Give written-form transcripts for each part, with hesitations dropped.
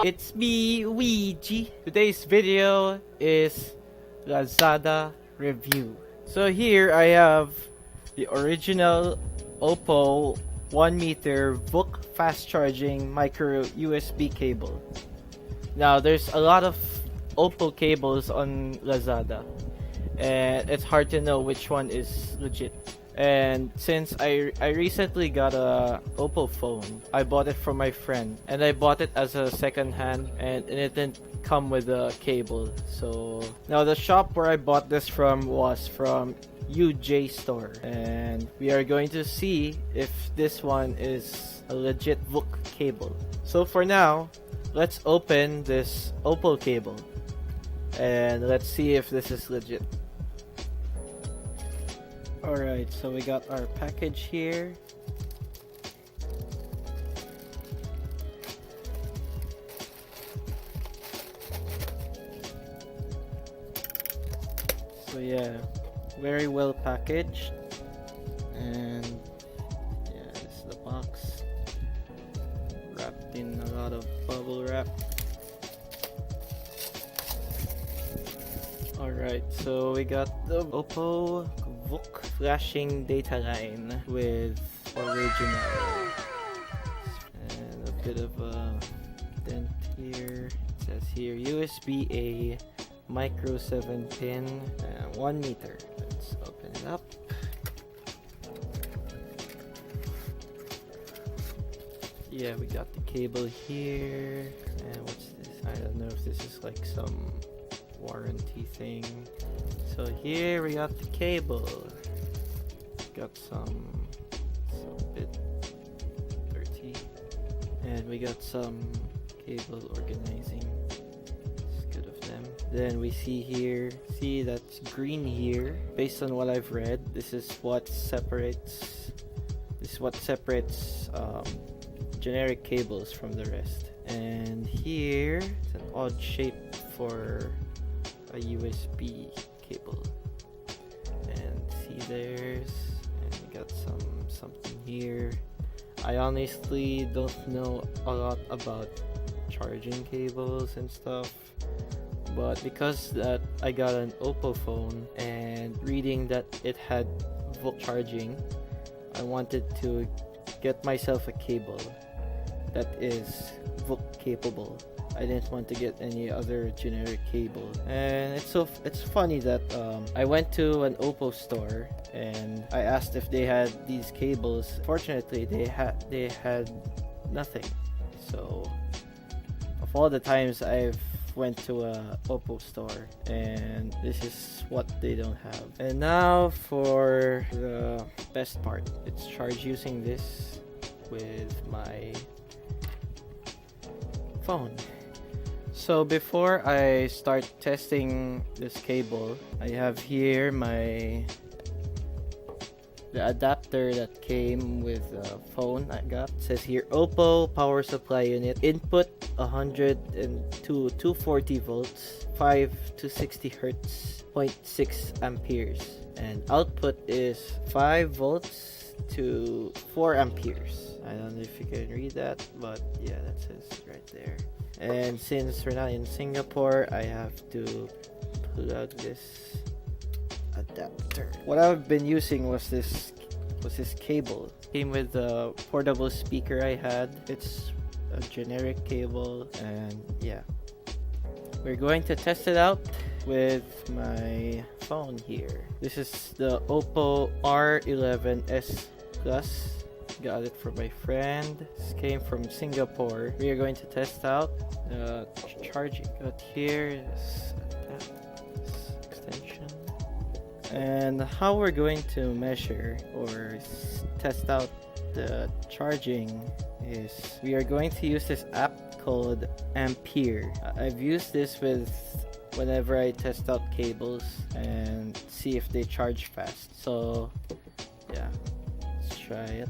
It's me, Ouija. Today's video is Lazada review. So here I have the original Oppo 1-meter Vooc fast charging micro USB cable. Now there's a lot of Oppo cables on Lazada, and it's hard to know which one is legit. And since I recently got a Oppo phone, I bought it from my friend, and I bought it as a second hand, and it didn't come with a cable. So now the shop where I bought this from was from UJ store, and we are going to see if this one is a legit Vooc cable. So for now, let's open this Oppo cable and let's see if this is legit. Alright, so we got our package here. So yeah, very well packaged. And yeah, this is the box. Wrapped in a lot of bubble wrap. Alright, so we got the Oppo Vooc flashing data line with original. And a bit of a dent here. It says here USB-A micro 7 pin 1 meter. Let's open it up. Yeah, we got the cable here. And what's this? I don't know if this is like some warranty thing. So here we got the cable. Got some bit dirty, and we got some cable organizing. It's good of them. Then we see here, that's green here. Based on what I've read, this is what separates generic cables from the rest. And here it's an odd shape for a USB cable. And see, and we got something here. I honestly don't know a lot about charging cables and stuff, but because that I got an Oppo phone and reading that it had Vooc charging, I wanted to get myself a cable that is Vooc capable. I didn't want to get any other generic cable. And it's funny that I went to an Oppo store and I asked if they had these cables. Fortunately, they had nothing. So of all the times I've went to a Oppo store, and this is what they don't have. And now for the best part. It's charged using this with my phone. So before I start testing this cable, I have here the adapter that came with the phone I got. It says here Oppo power supply unit, input 100 to 240 volts, 5 to 60 hertz, 0.6 amperes, and output is 5 volts to 4 amperes. I don't know if you can read that, but yeah, that says right there. And since we're not in Singapore, I have to plug this adapter. What I've been using was this cable. Came with the portable speaker I had. It's a generic cable, and yeah, we're going to test it out with my phone here. This is the Oppo R11s Plus. Got it from my friend. This came from Singapore. We are going to test out charging. Got here this extension. And how we're going to measure or test out the charging is we are going to use this app called Ampere. I've used this whenever I test out cables and see if they charge fast. So yeah, let's try it.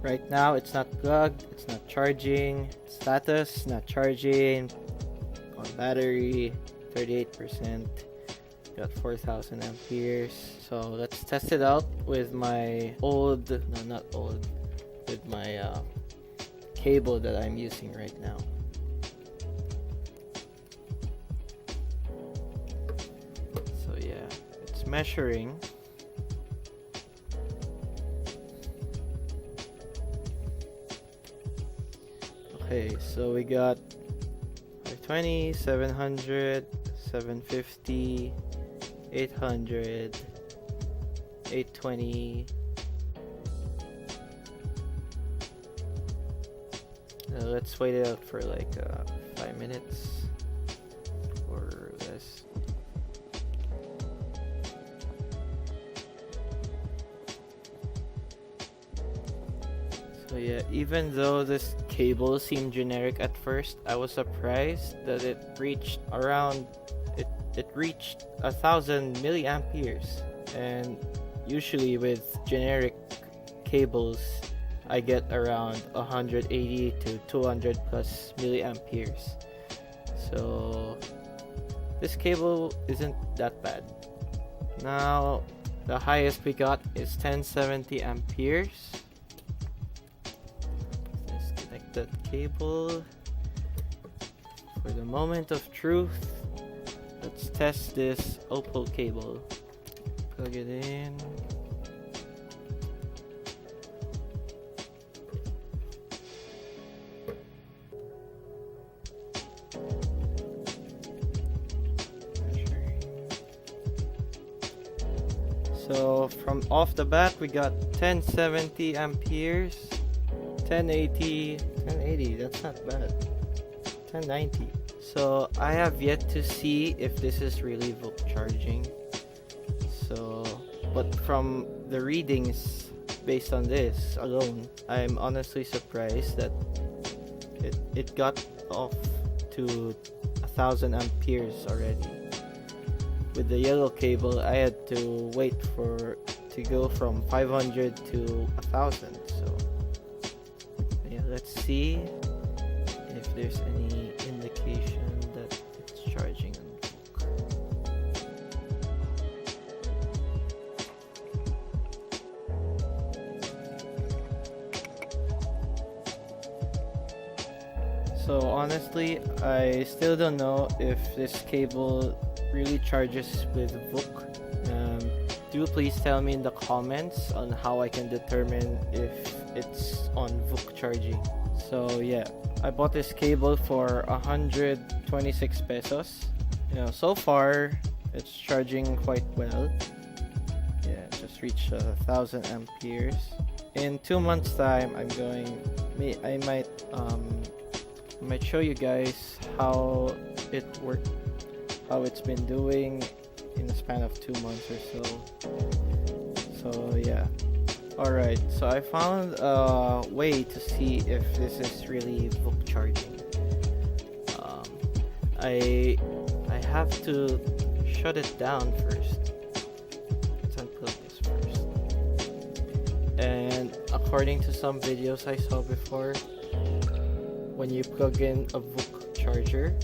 Right now it's not plugged, it's not charging. Status, not charging. On battery, 38%. Got 4,000 amperes. So let's test it out with my with with my cable that I'm using right now. So yeah, it's measuring. Okay, so we got 520, 700, 750, 800, 820. Let's wait it out for like 5 minutes or less. So yeah, even though this cable seemed generic at first, I was surprised that it reached 1,000 milliamperes. And usually with generic cables, I get around 180 to 200 plus milliamperes. So this cable isn't that bad. Now the highest we got is 1070 amperes. Disconnect that cable. For the moment of truth, let's test this Oppo cable. Plug it in. So from off the bat, we got 1070 amperes, 1080, that's not bad, 1090. So I have yet to see if this is really Vooc charging. So, but from the readings based on this alone, I'm honestly surprised that it got off to 1,000 amperes already. With the yellow cable, I had to wait to go from 500 to 1,000. So yeah, let's see if there's any indication that it's charging on Vooc. So honestly, I still don't know if this cable really charges with Vooc. Do please tell me in the comments on how I can determine if it's on Vooc charging. So yeah, I bought this cable for 126 pesos. So far it's charging quite well. Yeah, it just reached 1,000 amperes. In 2 months time, I might show you guys how it worked, how it's been doing in the span of 2 months or so. So yeah, alright, so I found a way to see if this is really Vooc charging. I have to shut it down first. Let's unplug this first. And according to some videos I saw before, when you plug in a Vooc charger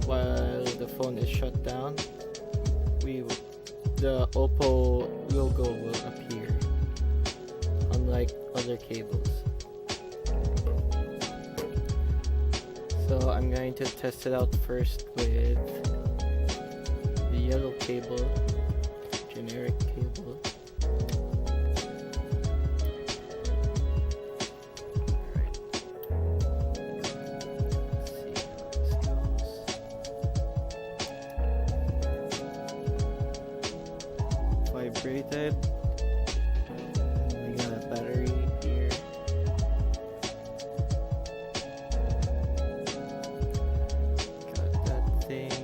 while the phone is shut down, the Oppo logo will appear, unlike other cables. So I'm going to test it out first with the yellow cable, generic cable. Vibrated. We got a battery here. Got that thing.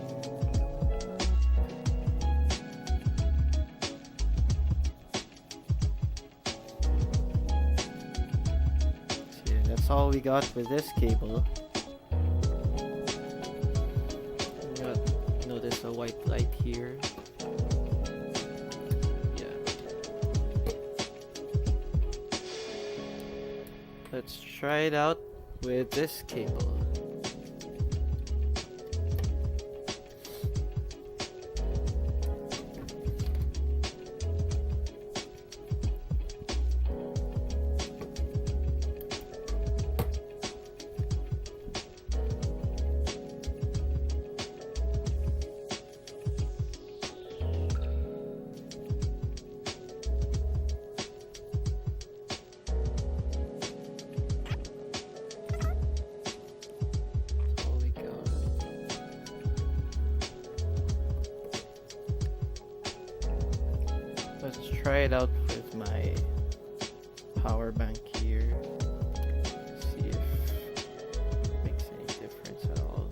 So yeah, that's all we got with this cable. Notice a white light here. Let's try it out with this cable. let's try it out with my power bank here. See if it makes any difference at all.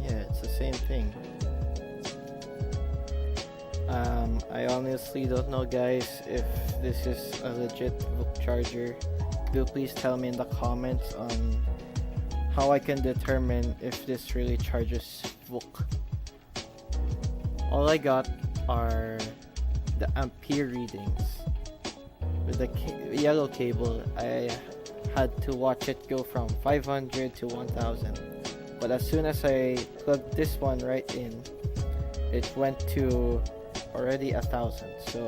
Yeah, it's the same thing. I honestly don't know, guys, if this is a legit Vooc charger. Do please tell me in the comments on how I can determine if this really charges Vooc. All I got are the ampere readings. With the yellow cable, I had to watch it go from 500 to 1000. But as soon as I plugged this one right in, it went to already 1000. So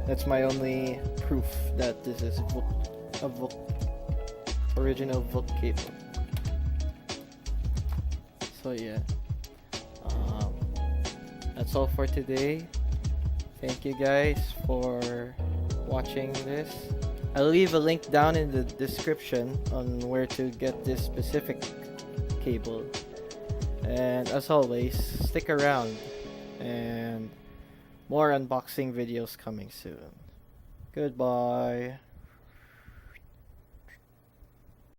that's my only proof that this is a Vooc, original Vooc cable. So yeah, that's all for today. Thank you guys for watching this. I'll leave a link down in the description on where to get this specific cable. And as always, stick around, and more unboxing videos coming soon. Goodbye.